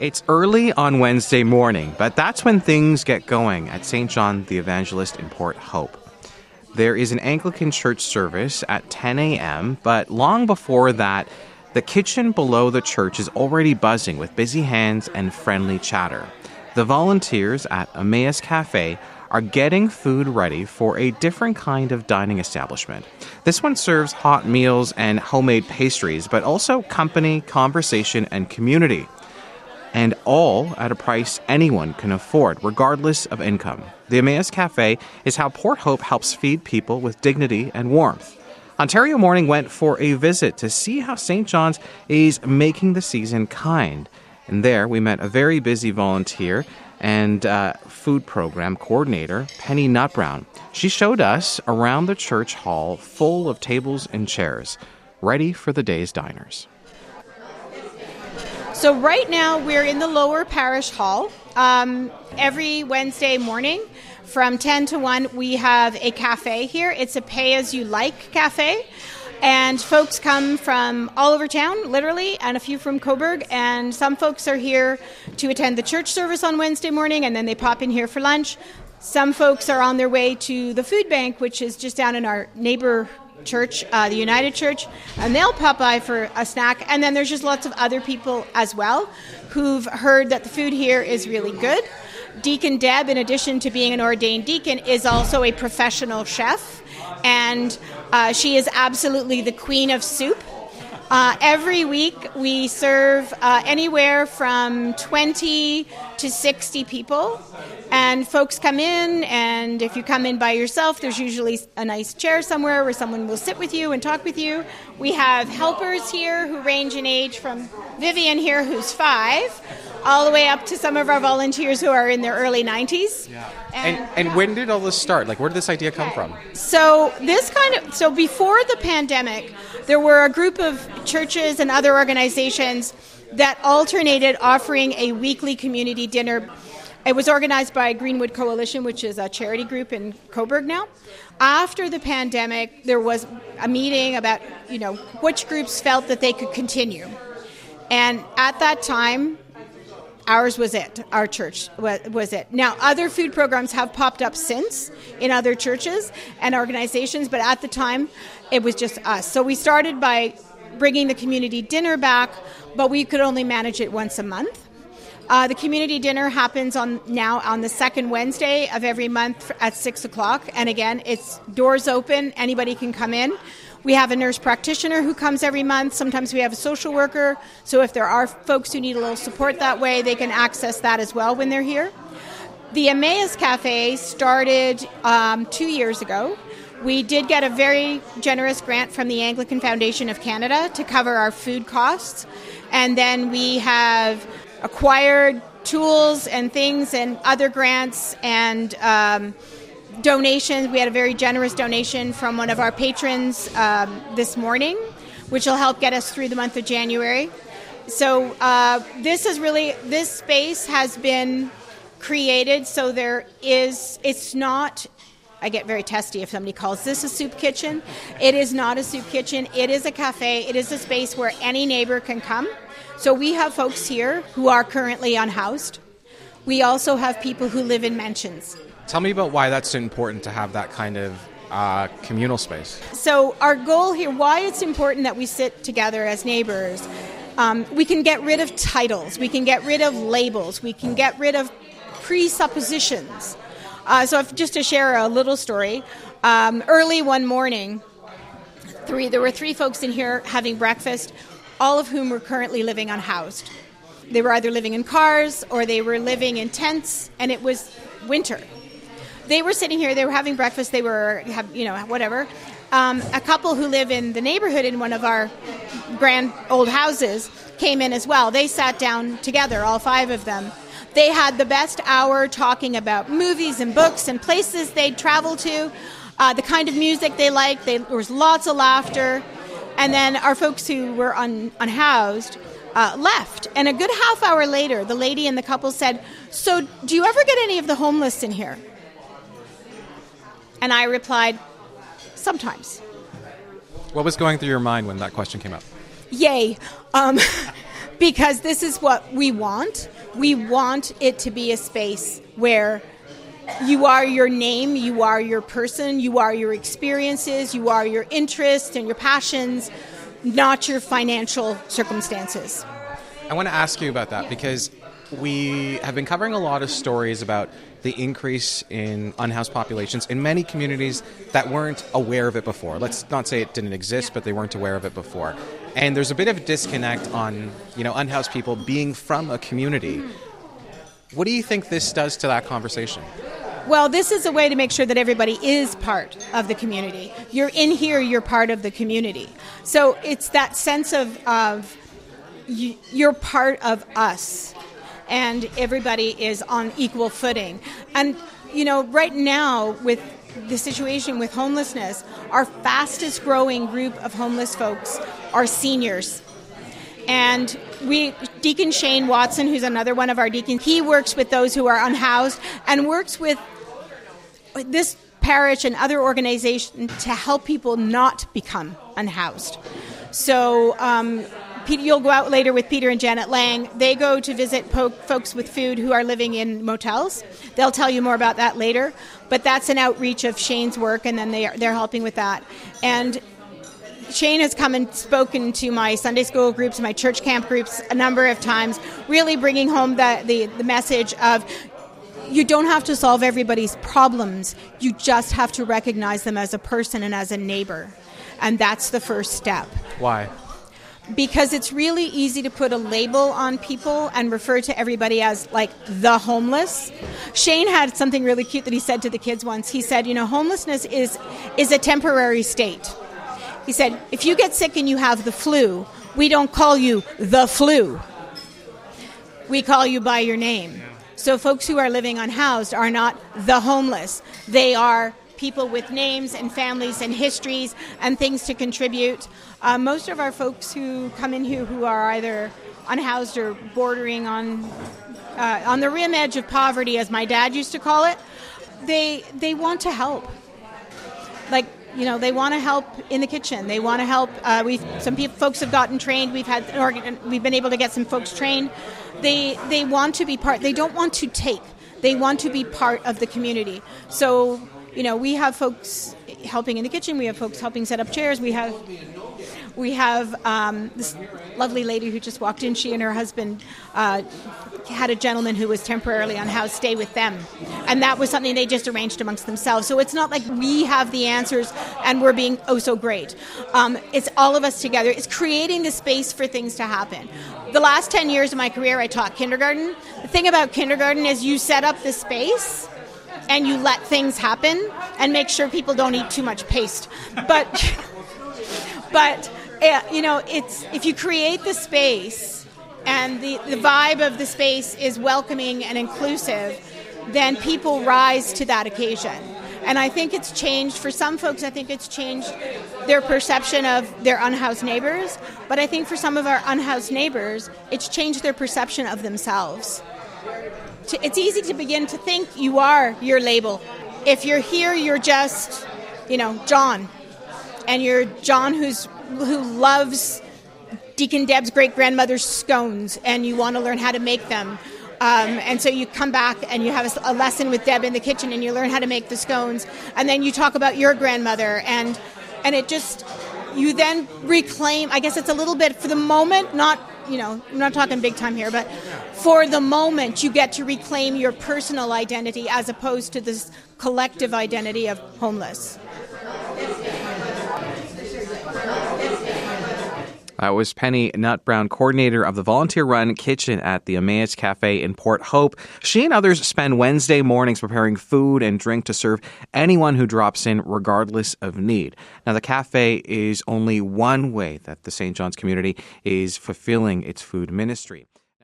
It's early on Wednesday morning, but that's when things get going at St. John the Evangelist in Port Hope. There is an Anglican Church service at 10 a.m., but long before that, the kitchen below the church is already buzzing with busy hands and friendly chatter. The volunteers at Emmaus Café are getting food ready for a different kind of dining establishment. This one serves hot meals and homemade pastries, but also company, conversation, and community. And all at a price anyone can afford, regardless of income. The Emmaus Café is how Port Hope helps feed people with dignity and warmth. Ontario Morning went for a visit to see how St. John's is making the season kind. And there we met a very busy volunteer and food program coordinator, Penny Nutbrown. She showed us around the church hall full of tables and chairs, ready for the day's diners. So right now we're in the lower parish hall. Every Wednesday morning from 10 to 1 we have a cafe here. It's a pay-as-you-like cafe. And folks come from all over town, literally, and a few from Cobourg. And some folks are here to attend the church service on Wednesday morning, and then they pop in here for lunch. Some folks are on their way to the food bank, which is just down in our neighbor church, the United Church, and they'll pop by for a snack. And then there's just lots of other people as well who've heard that the food here is really good. Deacon Deb, in addition to being an ordained deacon, is also a professional chef, and she is absolutely the queen of soup. Every week we serve anywhere from 20 to 60 people, and folks come in, and if you come in by yourself, there's usually a nice chair somewhere where someone will sit with you and talk with you. We have helpers here who range in age from Vivian here, who's 5, all the way up to some of our volunteers who are in their early 90s. Yeah. And when did all this start? Like, where did this idea come from? So before the pandemic, there were a group of churches and other organizations that alternated offering a weekly community dinner. It was organized by Greenwood Coalition, which is a charity group in Cobourg now. After the pandemic, there was a meeting about, which groups felt that they could continue. And at that time, ours was it. Our church was it. Now, other food programs have popped up since in other churches and organizations, but at the time, it was just us. So we started by bringing the community dinner back, but we could only manage it once a month. The community dinner happens on the second Wednesday of every month at 6 o'clock. And again, it's doors open. Anybody can come in. We have a nurse practitioner who comes every month. Sometimes we have a social worker. So if there are folks who need a little support that way, they can access that as well when they're here. The Emmaus Café started 2 years ago. We did get a very generous grant from the Anglican Foundation of Canada to cover our food costs. And then we have acquired tools and things and other grants and donations. We had a very generous donation from one of our patrons this will help get us through the month of January. So this space has been created so it's not, I get very testy if somebody calls this a soup kitchen. It is not a soup kitchen. It is a cafe. It is a space where any neighbor can come. So we have folks here who are currently unhoused. We also have people who live in mansions. Tell me about why that's important to have that kind of communal space. So our goal here, why it's important that we sit together as neighbors, we can get rid of titles, we can get rid of labels, we can get rid of presuppositions. Just to share a little story, early one morning, there were 3 folks in here having breakfast, all of whom were currently living unhoused. They were either living in cars or they were living in tents, and it was winter. They were sitting here, they were having breakfast, whatever. A couple who live in the neighborhood in one of our grand old houses came in as well. They sat down together, all 5 of them. They had the best hour talking about movies and books and places they'd traveled to, the kind of music they liked. There was lots of laughter. And then our folks who were unhoused left. And a good half hour later, the lady and the couple said, "So do you ever get any of the homeless in here?" And I replied, "Sometimes." What was going through your mind when that question came up? Yay. Because this is what we want. We want it to be a space where you are your name, you are your person, you are your experiences, you are your interests and your passions, not your financial circumstances. I want to ask you about that because we have been covering a lot of stories about the increase in unhoused populations in many communities that weren't aware of it before. Let's not say it didn't exist, but they weren't aware of it before. And there's a bit of a disconnect on, unhoused people being from a community. What do you think this does to that conversation? Well, this is a way to make sure that everybody is part of the community. You're in here, you're part of the community. So it's that sense of you're part of us, and everybody is on equal footing. And, right now with the situation with homelessness, our fastest growing group of homeless folks are seniors. And Deacon Shane Watson, who's another one of our deacons, he works with those who are unhoused and works with this parish and other organizations to help people not become unhoused. So Peter, you'll go out later with Peter and Janet Lang. They go to visit folks with food who are living in motels. They'll tell you more about that later. But that's an outreach of Shane's work, and then they're helping with that. And Shane has come and spoken to my Sunday school groups, my church camp groups a number of times, really bringing home the message of you don't have to solve everybody's problems. You just have to recognize them as a person and as a neighbor. And that's the first step. Why? Because it's really easy to put a label on people and refer to everybody as like the homeless. Shane had something really cute that he said to the kids once. He said, homelessness is a temporary state. He said, if you get sick and you have the flu, we don't call you the flu. We call you by your name. So folks who are living unhoused are not the homeless. They are people with names and families and histories and things to contribute. Most of our folks who come in here who are either unhoused or bordering on the rim edge of poverty, as my dad used to call it, they want to help. They want to help in the kitchen. They want to help. Folks have gotten trained. We've been able to get some folks trained. They want to be part. They don't want to take. They want to be part of the community. So, we have folks helping in the kitchen. We have folks helping set up chairs. We have this lovely lady who just walked in. She and her husband had a gentleman who was temporarily unhoused stay with them. And that was something they just arranged amongst themselves. So it's not like we have the answers and we're being oh so great. It's all of us together. It's creating the space for things to happen. The last 10 years of my career, I taught kindergarten. The thing about kindergarten is you set up the space and you let things happen and make sure people don't eat too much paste. But it's if you create the space and the vibe of the space is welcoming and inclusive, then people rise to that occasion. And I think it's changed, for some folks, I think it's changed their perception of their unhoused neighbors. But I think for some of our unhoused neighbors, it's changed their perception of themselves. It's easy to begin to think you are your label. If you're here, you're just, John. And you're John who loves Deacon Deb's great-grandmother's scones, and you want to learn how to make them. And so you come back and you have a lesson with Deb in the kitchen and you learn how to make the scones. And then you talk about your grandmother. And it just, you then reclaim, I guess it's a little bit for the moment, not, I'm not talking big time here, but for the moment you get to reclaim your personal identity as opposed to this collective identity of homeless. That was Penny Nutbrown, coordinator of the volunteer-run kitchen at the Emmaus Café in Port Hope. She and others spend Wednesday mornings preparing food and drink to serve anyone who drops in, regardless of need. Now, the cafe is only one way that the St. John's community is fulfilling its food ministry.